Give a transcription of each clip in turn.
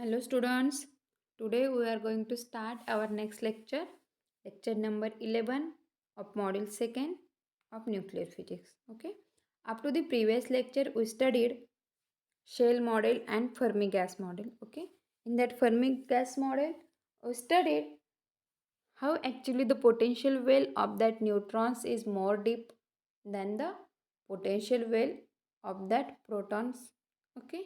Hello students, today we are going to start our next lecture, lecture number 11 of module 2nd of nuclear physics. Okay, up to the previous lecture we studied shell model and Fermi gas model. Okay, in that Fermi gas model we studied how actually the potential well of that neutrons is more deep than the potential well of that protons. Okay,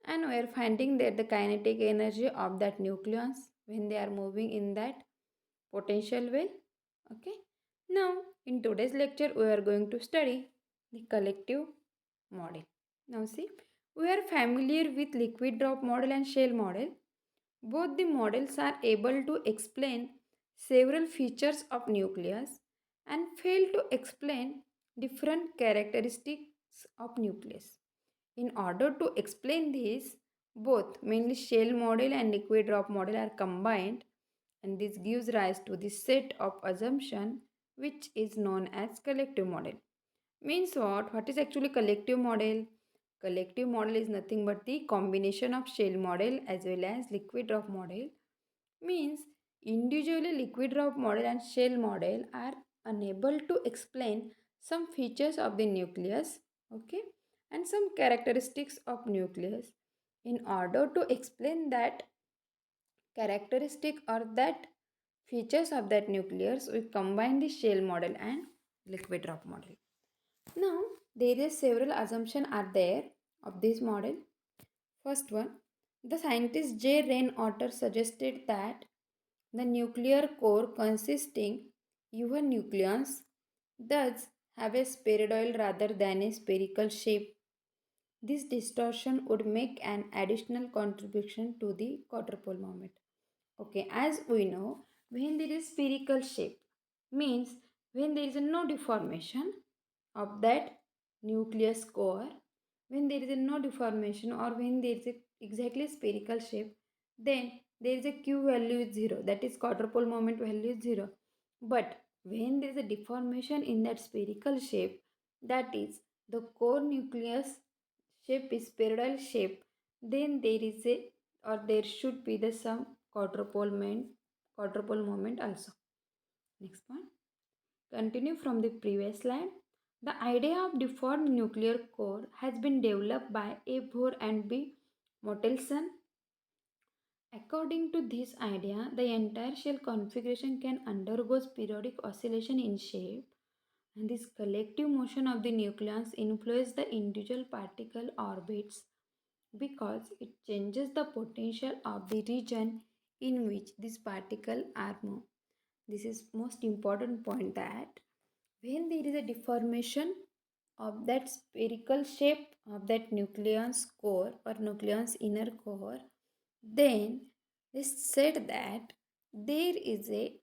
and we are finding that the kinetic energy of that nucleons when they are moving in that potential well. Okay, now in today's lecture we are going to study the collective model. Now see, we are familiar with liquid drop model and shell model. Both the models are able to explain several features of nucleus and fail to explain different characteristics of nucleus. In order to explain this, both mainly shell model and liquid drop model are combined, and this gives rise to the set of assumption which is known as collective model. Means what? What is actually collective model? Collective model is nothing but the combination of shell model as well as liquid drop model. Means individually liquid drop model and shell model are unable to explain some features of the nucleus, okay, and some characteristics of nucleus. In order to explain that characteristic or that features of that nucleus, we combine the shell model and liquid drop model. Now, there is several assumptions are there of this model. First one, the scientist J. Rain Otter suggested that the nuclear core consisting UN nucleons thus have a spheroidal rather than a spherical shape. This distortion would make an additional contribution to the quadrupole moment. Okay, as we know, when there is spherical shape, means when there is no deformation of that nucleus core, when there is no deformation or when there is a exactly spherical shape, then there is a q value is 0, that is quadrupole moment value is 0. But when there is a deformation in that spherical shape, that is the core nucleus shape is spheroidal shape, then there is a or there should be the some quadrupole moment also. Next point. Continue from the previous slide. The idea of deformed nuclear core has been developed by A. Bohr and B. Mottelson. According to this idea, the entire shell configuration can undergo periodic oscillation in shape, and this collective motion of the nucleons influences the individual particle orbits because it changes the potential of the region in which these particles are moved. This is most important point that when there is a deformation of that spherical shape of that nucleon's core or nucleon's inner core, then it's said that there is a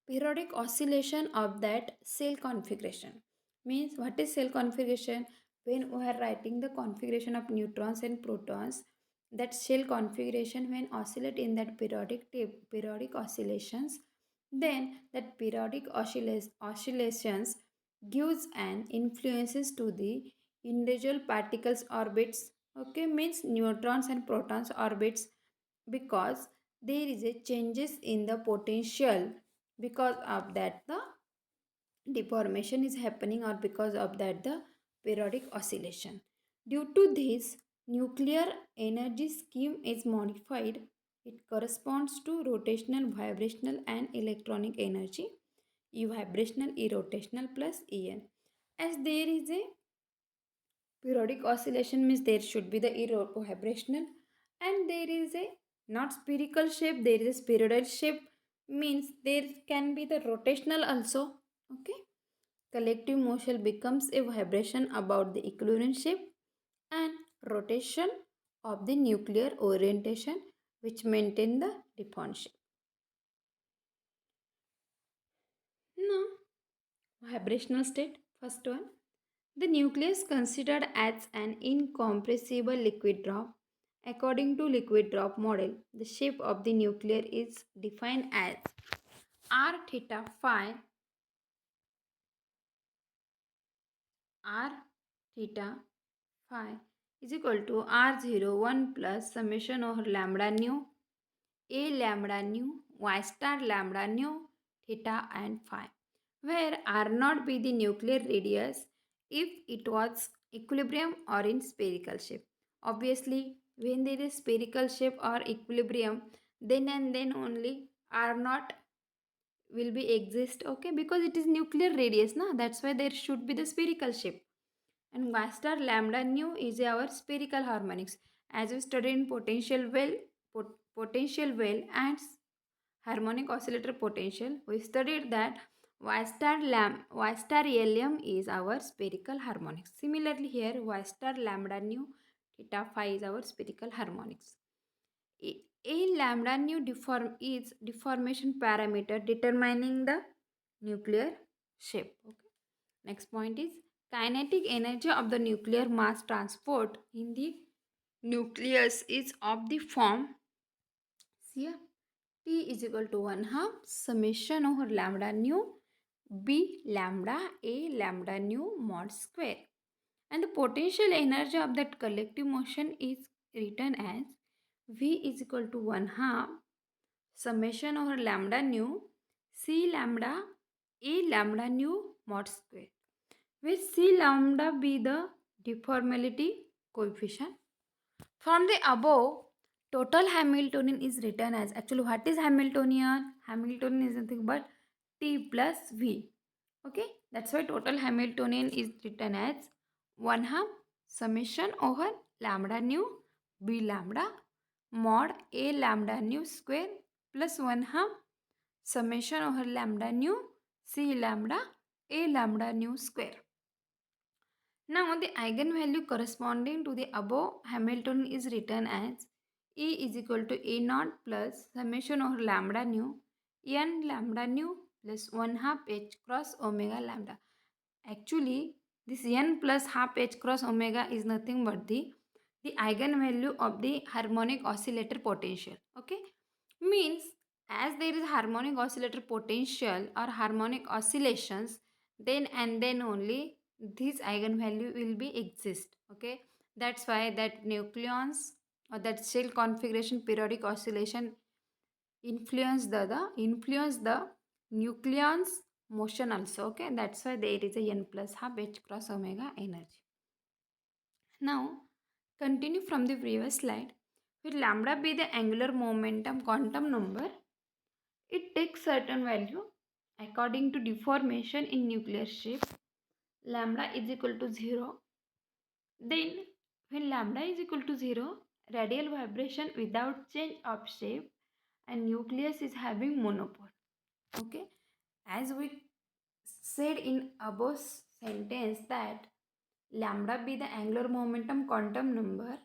periodic oscillation of that cell configuration. Means what is cell configuration? When we are writing the configuration of neutrons and protons, that cell configuration when oscillate in that periodic oscillations, then that periodic oscillations gives an influences to the individual particles orbits, okay, means neutrons and protons orbits, because there is a changes in the potential, because of that the deformation is happening or because of that the periodic oscillation. Due to this, nuclear energy scheme is modified. It corresponds to rotational, vibrational and electronic energy. E vibrational, E rotational plus En. As there is a periodic oscillation, means there should be the E vibrational, and there is a not spherical shape, there is a spheroidal shape, means there can be the rotational also. Okay, collective motion becomes a vibration about the equilibrium shape and rotation of the nuclear orientation which maintain the deformed shape. Now, vibrational state, first one, the nucleus considered as an incompressible liquid drop. According to liquid drop model, the shape of the nucleus is defined as r theta phi, r theta phi is equal to R01 plus summation over lambda nu a lambda nu y star lambda nu theta and phi, where R naught be the nuclear radius if it was equilibrium or in spherical shape. Obviously, when there is spherical shape or equilibrium, then and then only R naught will be exist, okay, because it is nuclear radius, na, that's why there should be the spherical shape. And y star lambda nu is our spherical harmonics. As we studied in potential well and harmonic oscillator potential, we studied that y star Lm is our spherical harmonics. Similarly here y star lambda nu theta phi is our spherical harmonics. A lambda nu is deformation parameter determining the nuclear shape. Okay. Next point is kinetic energy of the nuclear mass transport in the nucleus is of the form, see here, T is equal to 1 half summation over lambda nu B lambda A lambda nu mod square. And the potential energy of that collective motion is written as V is equal to 1 half summation over lambda nu C lambda A lambda nu mod square, where C lambda be the deformability coefficient. From the above, total Hamiltonian is written as, actually what is Hamiltonian? Hamiltonian is nothing but T plus V. Okay, that's why total Hamiltonian is written as 1 half summation over lambda nu B lambda mod A lambda nu square plus 1 half summation over lambda nu C lambda A lambda nu square. Now the eigenvalue corresponding to the above Hamiltonian is written as E is equal to A naught plus summation over lambda nu n lambda nu plus 1 half h cross omega lambda. Actually, this n plus half h cross omega is nothing but the eigenvalue of the harmonic oscillator potential. Okay, means as there is harmonic oscillator potential or harmonic oscillations, then and then only this eigenvalue will be exist. Okay, that's why that nucleons or that shell configuration periodic oscillation influence the nucleons motion also. Okay, that's why there is a n plus half h cross omega energy. Now continue from the previous slide. With lambda be the angular momentum quantum number, it takes certain value according to deformation in nuclear shape. Lambda is equal to 0. Then when lambda is equal to 0, radial vibration without change of shape and nucleus is having monopole. Okay, as we said in above sentence that lambda be the angular momentum quantum number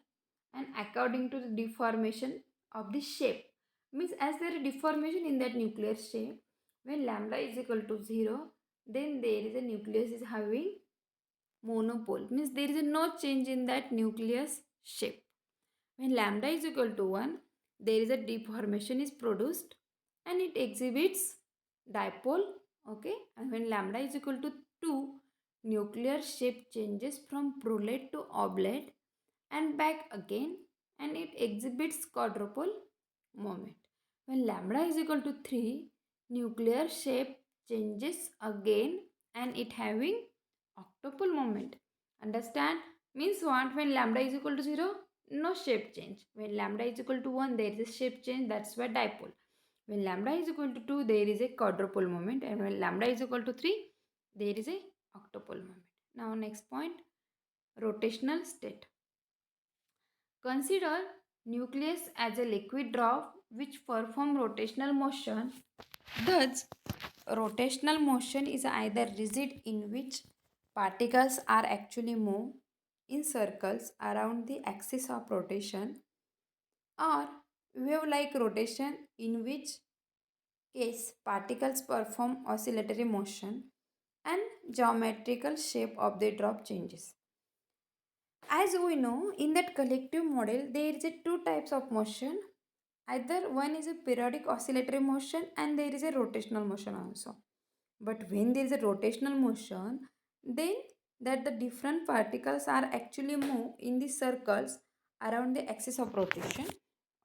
and according to the deformation of the shape, means as there is deformation in that nuclear shape, when lambda is equal to 0, then there is a nucleus is having monopole, means there is no change in that nucleus shape. When lambda is equal to 1, there is a deformation is produced and it exhibits dipole. Okay, and when lambda is equal to 2, nuclear shape changes from prolate to oblate and back again and it exhibits quadrupole moment. When lambda is equal to 3, nuclear shape changes again and it having octupole moment. Understand? Means what? When lambda is equal to 0, no shape change. When lambda is equal to 1, there is a shape change, that's why dipole. When lambda is equal to 2, there is a quadrupole moment, and when lambda is equal to 3, there is a octupole moment. Now next point, rotational state. Consider nucleus as a liquid drop which perform rotational motion. Thus, rotational motion is either rigid in which particles are actually moved in circles around the axis of rotation, or wave-like rotation in which case particles perform oscillatory motion and geometrical shape of the drop changes. As we know, in that collective model, there is a two types of motion. Either one is a periodic oscillatory motion and there is a rotational motion also. But when there is a rotational motion, then that the different particles are actually move in the circles around the axis of rotation.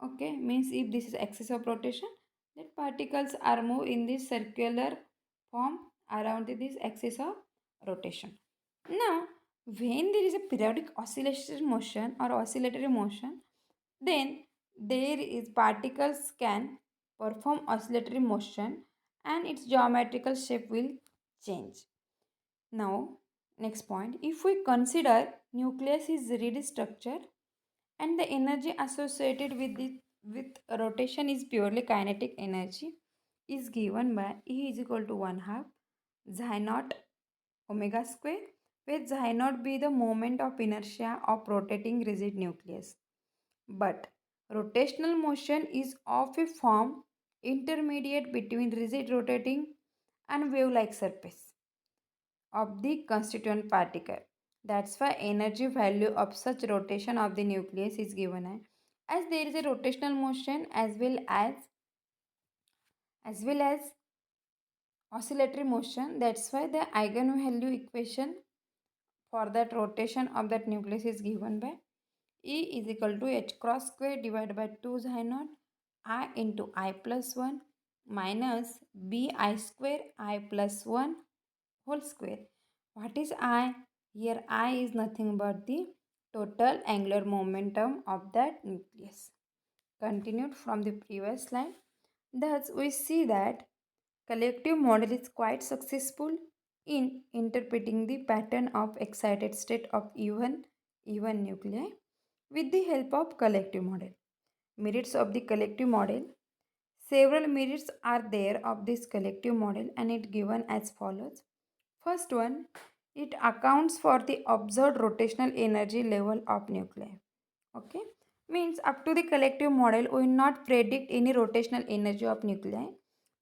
Okay, means if this is axis of rotation, that particles are move in this circular form around this axis of rotation. Now, when there is a periodic oscillatory motion or oscillatory motion, then there is particles can perform oscillatory motion and its geometrical shape will change. Now, next point, if we consider nucleus is rigid structure and the energy associated with with rotation is purely kinetic energy is given by E is equal to 1 half xi naught omega square, where xi naught be the moment of inertia of rotating rigid nucleus. But rotational motion is of a form intermediate between rigid rotating and wave-like surface of the constituent particle. That's why energy value of such rotation of the nucleus is given as there is a rotational motion as well as oscillatory motion. That's why the eigenvalue equation for that rotation of that nucleus is given by E is equal to h cross square divided by 2 xi naught I into I plus 1 minus b I square I plus 1 whole square. What is I? Here I is nothing but the total angular momentum of that nucleus. Continued from the previous slide. Thus, we see that collective model is quite successful in interpreting the pattern of excited state of even nuclei with the help of collective model. Merits of the collective model. Several merits are there of this collective model and it given as follows. First one, it accounts for the observed rotational energy level of nuclei. Okay, means up to the collective model we will not predict any rotational energy of nuclei.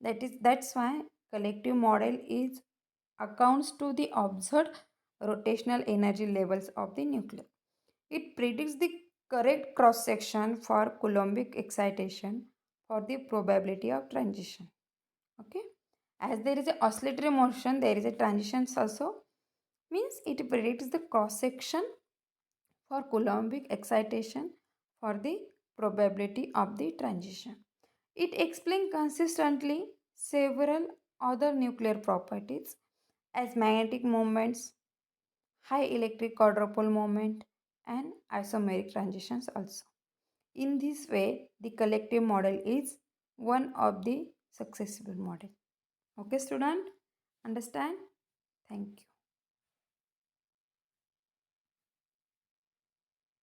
That's why collective model is accounts to the observed rotational energy levels of the nuclei. It predicts the correct cross section for Coulombic excitation for the probability of transition. Okay, as there is a oscillatory motion, there is a transition also, means it predicts the cross section for Coulombic excitation for the probability of the transition. It explains consistently several other nuclear properties as magnetic moments, high electric quadrupole moment, and isomeric transitions also. In this way, the collective model is one of the successful model. Okay, student? Understand? Thank you.